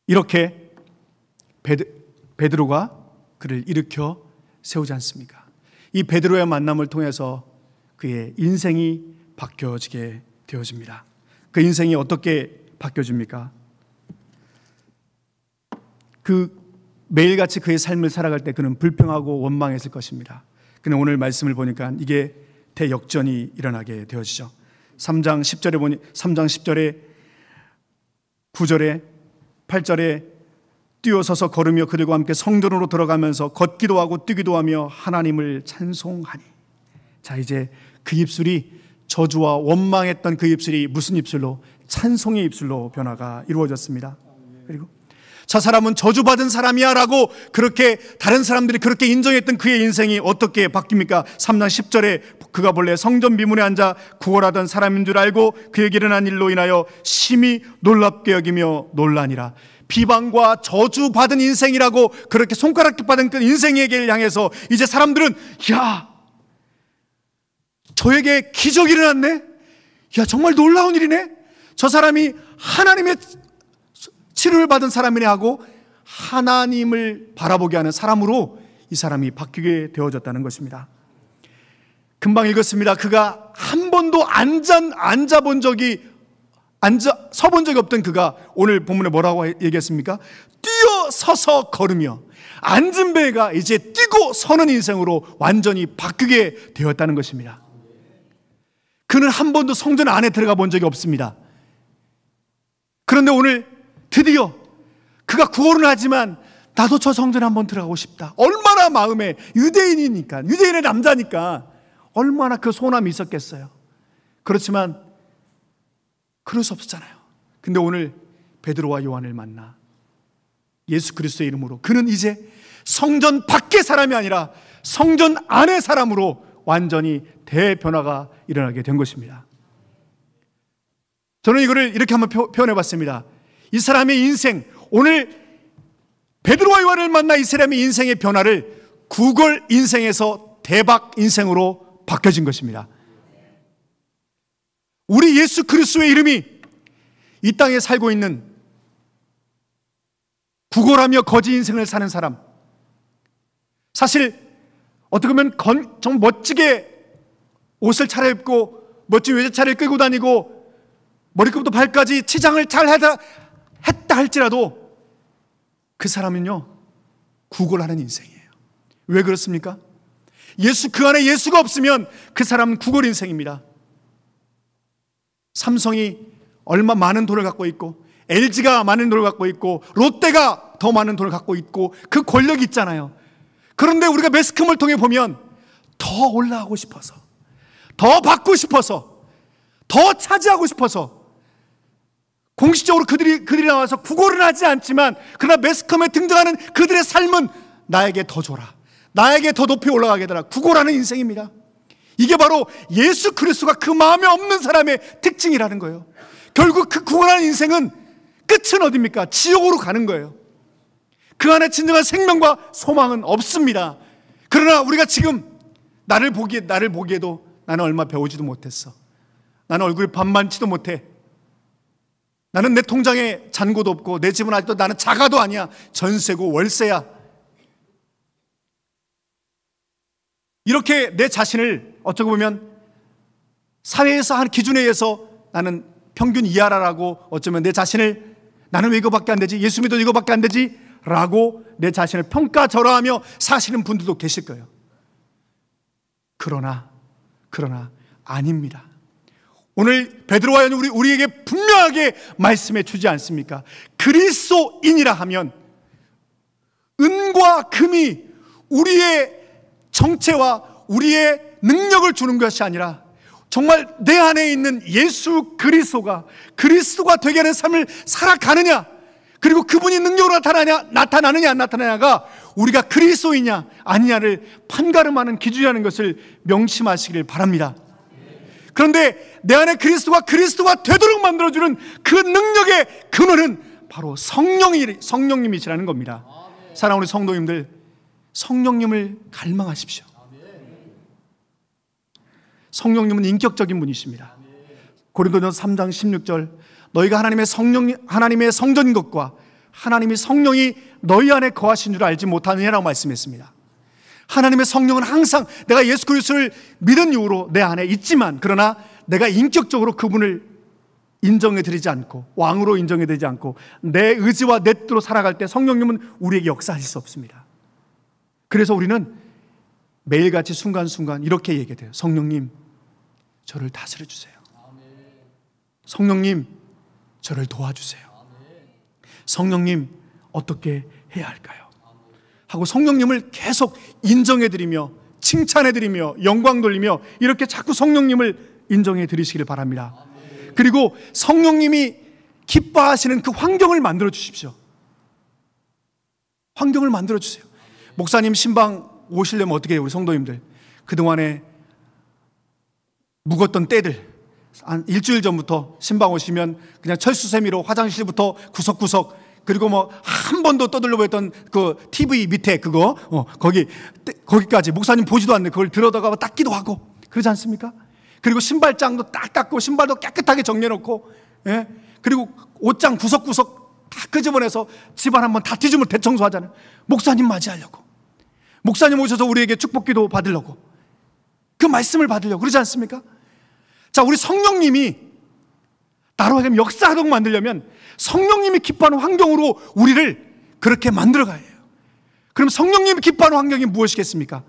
이렇게 베드로가 그를 일으켜 세우지 않습니까? 이 베드로의 만남을 통해서 그의 인생이 바뀌어지게 되어집니다. 그 인생이 어떻게 바뀌어집니까? 매일같이 그의 삶을 살아갈 때 그는 불평하고 원망했을 것입니다. 그는 오늘 말씀을 보니까 이게 대역전이 일어나게 되어지죠. 3장 10절에 9절에 8절에 뛰어서서 걸으며 그들과 함께 성전으로 들어가면서 걷기도 하고 뛰기도 하며 하나님을 찬송하니. 자, 이제 그 입술이 저주와 원망했던 그 입술이 무슨 입술로? 찬송의 입술로 변화가 이루어졌습니다. 그리고 저 사람은 저주받은 사람이야 라고 그렇게 다른 사람들이 그렇게 인정했던 그의 인생이 어떻게 바뀝니까? 3장 10절에 그가 본래 성전 비문에 앉아 구걸하던 사람인 줄 알고 그에게 일어난 일로 인하여 심히 놀랍게 여기며 놀라니라. 비방과 저주받은 인생이라고 그렇게 손가락질 받은 그 인생에게 향해서 이제 사람들은 야, 저에게 기적이 일어났네? 야, 정말 놀라운 일이네? 저 사람이 하나님의 치료를 받은 사람이네 하고 하나님을 바라보게 하는 사람으로 이 사람이 바뀌게 되어졌다는 것입니다. 금방 읽었습니다. 그가 한 번도 서본 적이 없던 그가 오늘 본문에 뭐라고 얘기했습니까? 뛰어서서 걸으며 앉은 배가 이제 뛰고 서는 인생으로 완전히 바뀌게 되었다는 것입니다. 그는 한 번도 성전 안에 들어가 본 적이 없습니다. 그런데 오늘 드디어 그가 구걸은 하지만 나도 저 성전에 한번 들어가고 싶다. 얼마나 마음에 유대인의 남자니까 얼마나 그 소원함이 있었겠어요. 그렇지만 그럴 수 없었잖아요. 근데 오늘 베드로와 요한을 만나 예수 그리스도의 이름으로 그는 이제 성전 밖의 사람이 아니라 성전 안의 사람으로 완전히 대변화가 일어나게 된 것입니다. 저는 이거를 이렇게 한번 표현해 봤습니다. 이 사람의 인생, 오늘 베드로와 요한을 만나 이 사람의 인생의 변화를 구걸 인생에서 대박 인생으로 바뀌어진 것입니다. 우리 예수 그리스도의 이름이 이 땅에 살고 있는 구걸하며 거지 인생을 사는 사람, 사실 어떻게 보면 정말 멋지게 옷을 차려입고 멋진 외제차를 끌고 다니고 머리끝부터 발까지 치장을 잘 했다 할지라도 그 사람은요 구걸하는 인생이에요. 왜 그렇습니까? 그 안에 예수가 없으면 그 사람은 구걸 인생입니다. 삼성이 얼마 많은 돈을 갖고 있고 LG가 많은 돈을 갖고 있고 롯데가 더 많은 돈을 갖고 있고 그 권력이 있잖아요. 그런데 우리가 매스컴을 통해 보면 더 올라가고 싶어서, 더 받고 싶어서, 더 차지하고 싶어서 공식적으로 그들이 나와서 구걸은 하지 않지만 그러나 매스컴에 등장하는 그들의 삶은 나에게 더 줘라, 나에게 더 높이 올라가게 해달라, 구걸하는 인생입니다. 이게 바로 예수 그리스도가 그 마음에 없는 사람의 특징이라는 거예요. 결국 그 구원하는 인생은 끝은 어디입니까? 지옥으로 가는 거예요. 그 안에 진정한 생명과 소망은 없습니다. 그러나 우리가 지금 나를 보기에도 나는 얼마 배우지도 못했어, 나는 얼굴이 반만치도 못해, 나는 내 통장에 잔고도 없고 내 집은 아직도 나는 자가도 아니야, 전세고 월세야. 이렇게 내 자신을 어쩌고 보면 사회에서 한 기준에 의해서 나는 평균 이하라고, 어쩌면 내 자신을 나는 왜 이거밖에 안 되지? 예수 믿어도 이거밖에 안 되지? 라고 내 자신을 평가절하하며 사시는 분들도 계실 거예요. 그러나 아닙니다. 오늘 베드로와 요한이 우리에게 분명하게 말씀해 주지 않습니까? 그리스도인이라 하면 은과 금이 우리의 정체와 우리의 능력을 주는 것이 아니라 정말 내 안에 있는 예수 그리스도가 되게 하는 삶을 살아가느냐, 그리고 그분이 능력으로 나타나느냐 안 나타나냐가 우리가 그리스도이냐 아니냐를 판가름하는 기준이라는 것을 명심하시길 바랍니다. 그런데 내 안에 그리스도가 되도록 만들어주는 그 능력의 근원은 바로 성령님이시라는 겁니다. 사랑하는 우리 성도님들, 성령님을 갈망하십시오. 성령님은 인격적인 분이십니다. 고린도전서 3장 16절, 너희가 하나님의 성전인 것과 하나님의 성령이 너희 안에 거하신 줄 알지 못하느냐라고 말씀했습니다. 하나님의 성령은 항상 내가 예수 그리스도를 믿은 이후로 내 안에 있지만, 그러나 내가 인격적으로 그분을 인정해드리지 않고, 왕으로 인정해드리지 않고 내 의지와 내 뜻으로 살아갈 때 성령님은 우리에게 역사하실 수 없습니다. 그래서 우리는 매일같이 순간순간 이렇게 얘기해요. 성령님, 저를 다스려 주세요. 성령님, 저를 도와주세요. 성령님, 어떻게 해야 할까요? 하고 성령님을 계속 인정해드리며 칭찬해드리며 영광 돌리며 이렇게 자꾸 성령님을 인정해드리시길 바랍니다. 그리고 성령님이 기뻐하시는 그 환경을 만들어 주십시오. 환경을 만들어 주세요. 목사님 신방 오시려면 어떻게 해요? 우리 성도님들, 그동안에 묵었던 때들, 한 일주일 전부터 신방 오시면 그냥 철수세미로 화장실부터 구석구석, 그리고 뭐 한 번도 떠들려 보였던 그 TV 밑에 그거 거기까지 목사님 보지도 않는 그걸 들여다가 닦기도 하고 그러지 않습니까? 그리고 신발장도 딱 닦고 신발도 깨끗하게 정리해놓고, 예? 그리고 옷장 구석구석 다 끄집어내서 집안 한번 다 뒤집으면 대청소하잖아요. 목사님 맞이하려고, 목사님 오셔서 우리에게 축복기도 받으려고, 그 말씀을 받으려고 그러지 않습니까? 자, 우리 성령님이 나로 하여금 역사하도록 만들려면 성령님이 기뻐하는 환경으로 우리를 그렇게 만들어가야 해요. 그럼 성령님이 기뻐하는 환경이 무엇이겠습니까?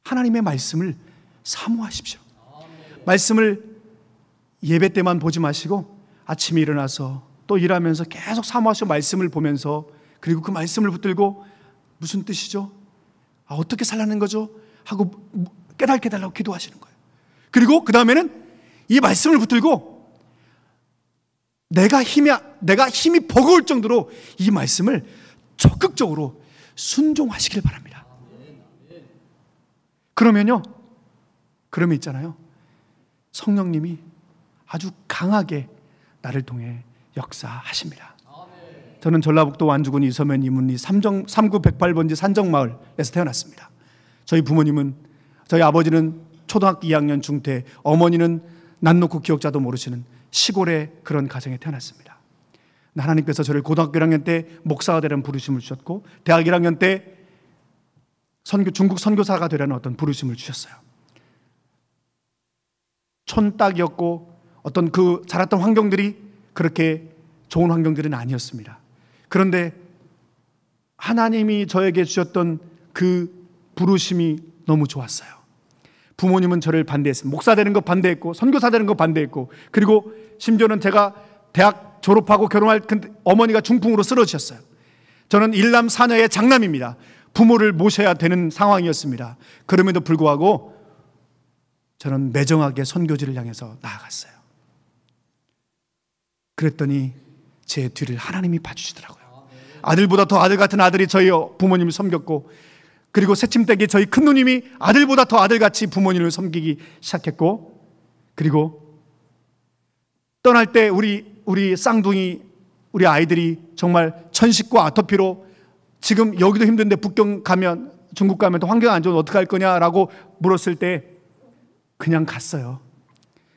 하나님의 말씀을 사모하십시오. 말씀을 예배 때만 보지 마시고 아침에 일어나서 또 일하면서 계속 사모하시고 말씀을 보면서, 그리고 그 말씀을 붙들고 무슨 뜻이죠? 어떻게 살라는 거죠? 하고 깨닫게 해달라고 기도하시는 거예요. 그리고 그 다음에는 이 말씀을 붙들고 내가 힘이 버거울 정도로 이 말씀을 적극적으로 순종하시길 바랍니다. 그러면 있잖아요, 성령님이 아주 강하게 나를 통해 역사하십니다. 저는 전라북도 완주군 이서면 이문리 39 108번지 산정마을에서 태어났습니다. 저희 아버지는 초등학교 2학년 중퇴, 어머니는 난 놓고 기억자도 모르시는 시골의 그런 가정에 태어났습니다. 하나님께서 저를 고등학교 1학년 때 목사가 되라는 부르심을 주셨고, 대학 1학년 때 중국 선교사가 되라는 어떤 부르심을 주셨어요. 촌딱이었고 어떤 그 자랐던 환경들이 그렇게 좋은 환경들은 아니었습니다. 그런데 하나님이 저에게 주셨던 그 부르심이 너무 좋았어요. 부모님은 저를 반대했습니다. 목사 되는 거 반대했고 선교사 되는 거 반대했고, 그리고 심지어는 제가 대학 졸업하고 결혼할 어머니가 중풍으로 쓰러지셨어요. 저는 일남 사녀의 장남입니다. 부모를 모셔야 되는 상황이었습니다. 그럼에도 불구하고 저는 매정하게 선교지를 향해서 나아갔어요. 그랬더니 제 뒤를 하나님이 봐주시더라고요. 아들보다 더 아들 같은 아들이 저희 부모님을 섬겼고, 그리고 새침대기 저희 큰 누님이 아들보다 더 아들같이 부모님을 섬기기 시작했고, 그리고 떠날 때 우리 쌍둥이 우리 아이들이 정말 천식과 아토피로 지금 여기도 힘든데 북경 가면, 중국 가면 또 환경 안 좋으면 어떡할 거냐라고 물었을 때 그냥 갔어요.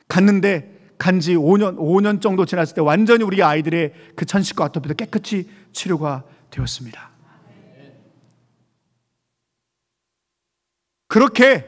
갔는데 간지 5년 정도 지났을 때 완전히 우리 아이들의 그 천식과 아토피도 깨끗이 치료가 되었습니다. 그렇게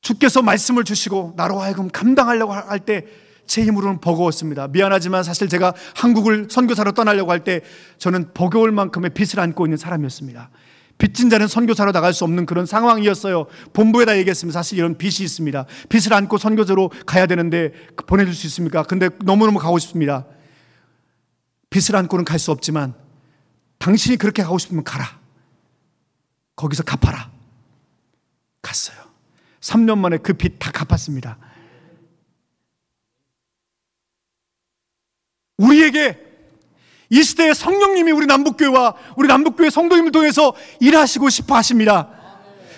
주께서 말씀을 주시고 나로 하여금 감당하려고 할 때 제 힘으로는 버거웠습니다. 미안하지만 사실 제가 한국을 선교사로 떠나려고 할 때 저는 버거울 만큼의 빚을 안고 있는 사람이었습니다. 빚진 자는 선교사로 나갈 수 없는 그런 상황이었어요. 본부에다 얘기했습니다. 사실 이런 빚이 있습니다. 빚을 안고 선교사로 가야 되는데 보내줄 수 있습니까? 근데 너무너무 가고 싶습니다. 빚을 안고는 갈 수 없지만 당신이 그렇게 가고 싶으면 가라. 거기서 갚아라. 갔어요. 3년 만에 그 빚 다 갚았습니다. 우리에게 이 시대에 성령님이 우리 남북교회와 우리 남북교회 성도님을 통해서 일하시고 싶어 하십니다.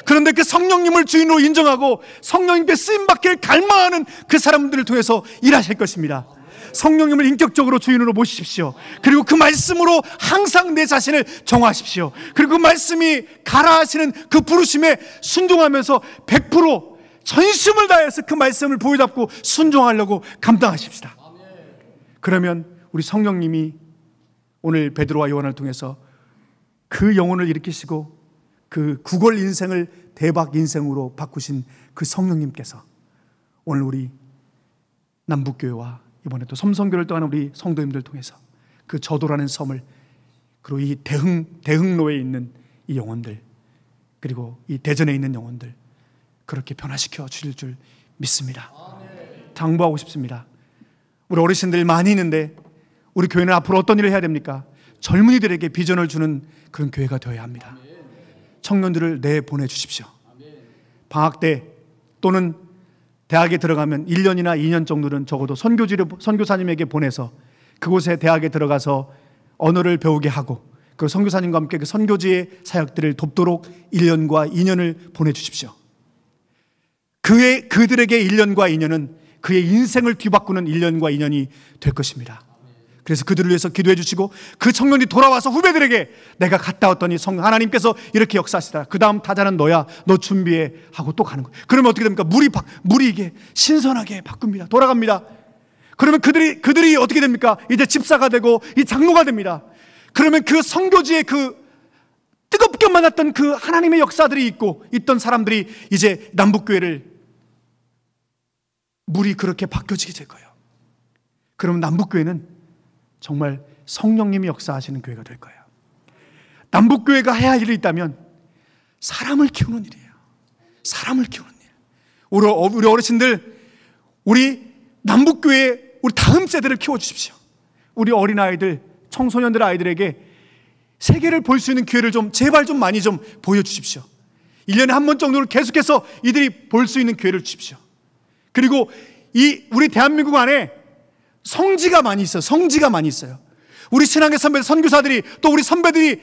그런데 그 성령님을 주인으로 인정하고 성령님께 쓰임받기를 갈망하는 그 사람들을 통해서 일하실 것입니다. 성령님을 인격적으로 주인으로 모시십시오. 그리고 그 말씀으로 항상 내 자신을 정화하십시오. 그리고 그 말씀이 가라 하시는 그 부르심에 순종하면서 100% 전심을 다해서 그 말씀을 보여잡고 순종하려고 감당하십시다. 그러면 우리 성령님이 오늘 베드로와 요한을 통해서 그 영혼을 일으키시고 그 구걸 인생을 대박 인생으로 바꾸신 그 성령님께서 오늘 우리 남북교회와 이번에 또 섬성교를 떠나는 우리 성도님들 통해서 그 저도라는 섬을, 그리고 이 대흥로에 있는 이 영혼들, 그리고 이 대전에 있는 영혼들 그렇게 변화시켜 주실 줄 믿습니다. 당부하고 싶습니다. 우리 어르신들 많이 있는데 우리 교회는 앞으로 어떤 일을 해야 됩니까? 젊은이들에게 비전을 주는 그런 교회가 되어야 합니다. 청년들을 내보내주십시오. 방학 때 또는 대학에 들어가면 1년이나 2년 정도는 적어도 선교사님에게 보내서 그곳에 대학에 들어가서 언어를 배우게 하고, 그리고 선교사님과 함께 그 선교지의 사역들을 돕도록 1년과 2년을 보내주십시오. 그들에게 1년과 2년은 그의 인생을 뒤바꾸는 1년과 2년이 될 것입니다. 그래서 그들을 위해서 기도해 주시고 그 청년이 돌아와서 후배들에게 내가 갔다 왔더니 하나님께서 이렇게 역사하시더라. 그 다음 타자는 너야. 너 준비해 하고 또 가는 거예요. 그러면 어떻게 됩니까? 물이 이게 신선하게 바꿉니다. 돌아갑니다. 그러면 그들이 어떻게 됩니까? 이제 집사가 되고 이 장로가 됩니다. 그러면 그 선교지에 그 뜨겁게 만났던 그 하나님의 역사들이 있던 사람들이 이제 남북교회를 물이 그렇게 바뀌어지게 될 거예요. 그러면 남북교회는 정말 성령님이 역사하시는 교회가 될 거예요. 남북교회가 해야 할 일이 있다면 사람을 키우는 일이에요. 사람을 키우는 일. 우리 어르신들, 우리 남북교회 우리 다음 세대를 키워주십시오. 우리 어린아이들, 청소년들 아이들에게 세계를 볼 수 있는 기회를 제발 많이 보여주십시오. 1년에 한 번 정도를 계속해서 이들이 볼 수 있는 기회를 주십시오. 그리고 우리 대한민국 안에 성지가 많이 있어요. 우리 신앙의 선배, 선교사들이, 또 우리 선배들이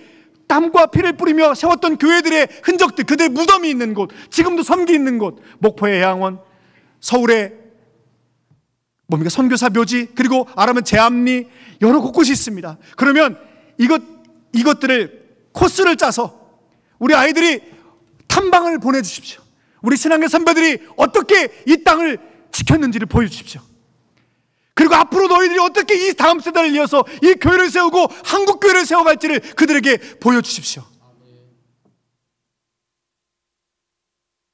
땀과 피를 뿌리며 세웠던 교회들의 흔적들, 그들의 무덤이 있는 곳, 지금도 섬기 있는 곳, 목포의 해양원, 서울의 선교사 묘지, 그리고 아라면 제암리, 여러 곳곳이 있습니다. 그러면 이것들을 코스를 짜서 우리 아이들이 탐방을 보내주십시오. 우리 신앙의 선배들이 어떻게 이 땅을 지켰는지를 보여주십시오. 그리고 앞으로 너희들이 어떻게 이 다음 세대를 이어서 이 교회를 세우고 한국 교회를 세워갈지를 그들에게 보여주십시오.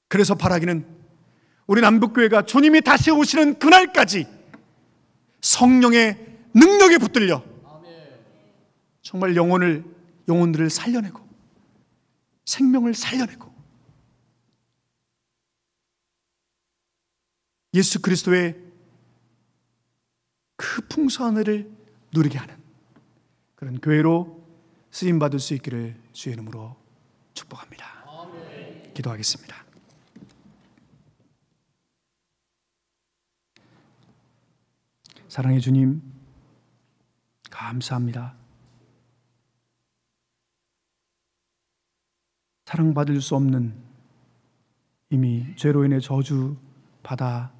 그래서 바라기는 우리 남북교회가 주님이 다시 오시는 그날까지 성령의 능력에 붙들려 정말 영혼들을 살려내고 생명을 살려내고 예수 그리스도의 그 풍성한 은혜를 누리게 하는 그런 교회로 쓰임받을 수 있기를 주의 이름으로 축복합니다. 기도하겠습니다. 사랑의 주님, 감사합니다. 사랑받을 수 없는, 이미 죄로 인해 저주받아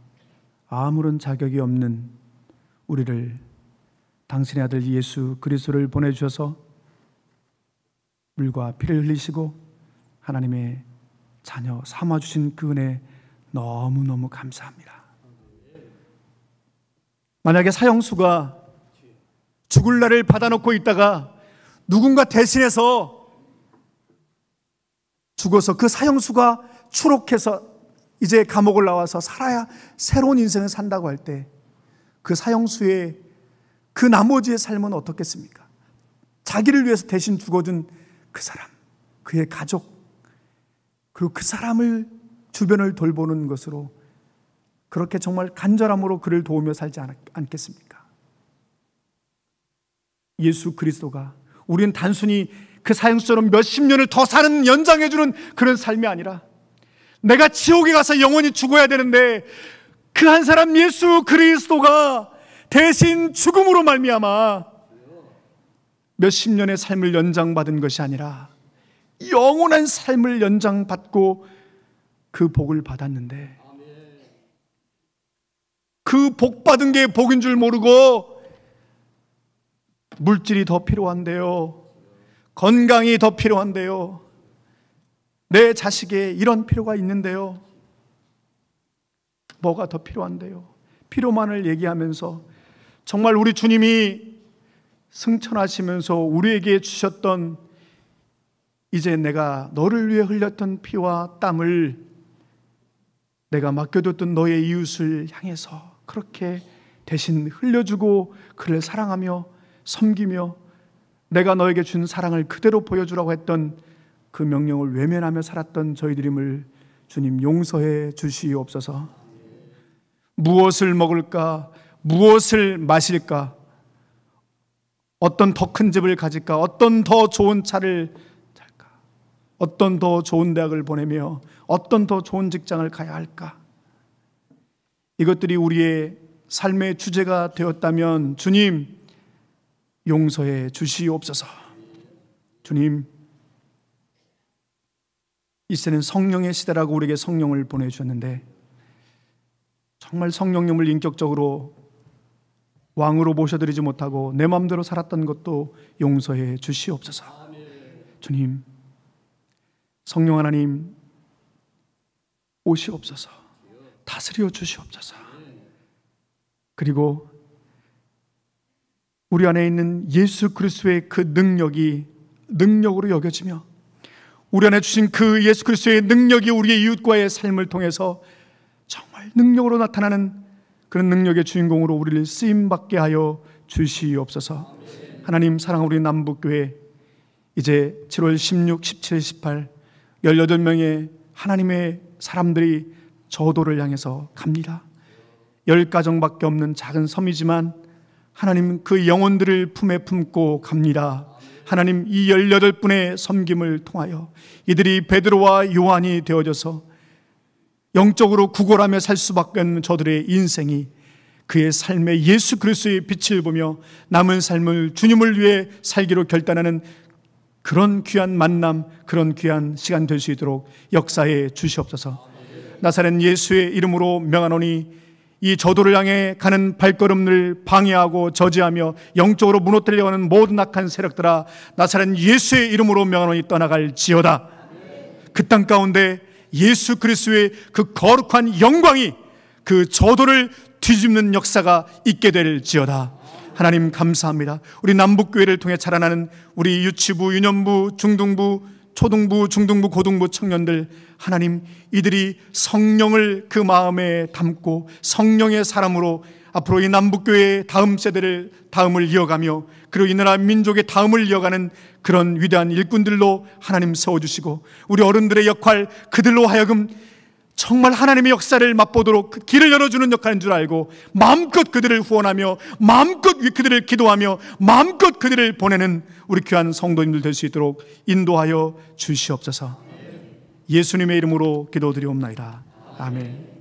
아무런 자격이 없는 우리를 당신의 아들 예수 그리스도를 보내주셔서 물과 피를 흘리시고 하나님의 자녀 삼아주신 그 은혜 너무너무 감사합니다. 만약에 사형수가 죽을 날을 받아놓고 있다가 누군가 대신해서 죽어서 그 사형수가 추록해서 이제 감옥을 나와서 살아야 새로운 인생을 산다고 할 때 그 사형수의 그 나머지의 삶은 어떻겠습니까? 자기를 위해서 대신 죽어준 그 사람, 그의 가족, 그리고 그 사람을 주변을 돌보는 것으로 그렇게 정말 간절함으로 그를 도우며 살지 않겠습니까? 예수 그리스도가 우리는 단순히 그 사형수처럼 몇십 년을 더 사는 연장해주는 그런 삶이 아니라 내가 지옥에 가서 영원히 죽어야 되는데 그 한 사람 예수 그리스도가 대신 죽음으로 말미암아 몇십 년의 삶을 연장받은 것이 아니라 영원한 삶을 연장받고 그 복을 받았는데 그 복 받은 게 복인 줄 모르고 물질이 더 필요한데요, 건강이 더 필요한데요, 내 자식의 이런 필요가 있는데요, 뭐가 더 필요한데요, 필요만을 얘기하면서 정말 우리 주님이 승천하시면서 우리에게 주셨던 이제 내가 너를 위해 흘렸던 피와 땀을 내가 맡겨뒀던 너의 이웃을 향해서 그렇게 대신 흘려주고 그를 사랑하며 섬기며 내가 너에게 준 사랑을 그대로 보여주라고 했던 그 명령을 외면하며 살았던 저희들임을 주님 용서해 주시옵소서. 무엇을 먹을까? 무엇을 마실까? 어떤 더 큰 집을 가질까? 어떤 더 좋은 차를 탈까? 어떤 더 좋은 대학을 보내며 어떤 더 좋은 직장을 가야 할까? 이것들이 우리의 삶의 주제가 되었다면 주님 용서해 주시옵소서. 주님, 이 시대는 성령의 시대라고 우리에게 성령을 보내주셨는데 정말 성령님을 인격적으로 왕으로 모셔드리지 못하고 내 마음대로 살았던 것도 용서해 주시옵소서. 주님, 성령 하나님 오시옵소서. 다스려 주시옵소서. 그리고 우리 안에 있는 예수 그리스도의 그 능력이 능력으로 여겨지며 우리 안에 주신 그 예수 그리스도의 능력이 우리의 이웃과의 삶을 통해서 정말 능력으로 나타나는 그런 능력의 주인공으로 우리를 쓰임받게 하여 주시옵소서. 하나님 사랑하는 우리 남북교회 이제 7월 16, 17, 18 18명의 하나님의 사람들이 저도를 향해서 갑니다. 10가정밖에 없는 작은 섬이지만 하나님 그 영혼들을 품에 품고 갑니다. 하나님 이 18분의 섬김을 통하여 이들이 베드로와 요한이 되어져서 영적으로 구걸하며 살 수밖에 없는 저들의 인생이 그의 삶에 예수 그리스도의 빛을 보며 남은 삶을 주님을 위해 살기로 결단하는 그런 귀한 만남, 그런 귀한 시간 될 수 있도록 역사해 주시옵소서. 나사렛 예수의 이름으로 명하노니 이 저도를 향해 가는 발걸음을 방해하고 저지하며 영적으로 무너뜨리려고 하는 모든 악한 세력들아, 나사렛 예수의 이름으로 명하노니 떠나갈지어다. 그 땅 가운데 예수 그리스도의 그 거룩한 영광이 그 저도를 뒤집는 역사가 있게 될지어다. 하나님 감사합니다. 우리 남북교회를 통해 자라나는 우리 유치부, 유년부, 중등부, 초등부, 중등부, 고등부 청년들, 하나님 이들이 성령을 그 마음에 담고 성령의 사람으로 앞으로 이 남북교회의 다음 세대를 다음을 이어가며 그리고 이 나라 민족의 다음을 이어가는 그런 위대한 일꾼들로 하나님 세워주시고 우리 어른들의 역할, 그들로 하여금 정말 하나님의 역사를 맛보도록 그 길을 열어주는 역할인 줄 알고 마음껏 그들을 후원하며 마음껏 그들을 기도하며 마음껏 그들을 보내는 우리 귀한 성도님들 될 수 있도록 인도하여 주시옵소서. 예수님의 이름으로 기도드리옵나이다. 아멘.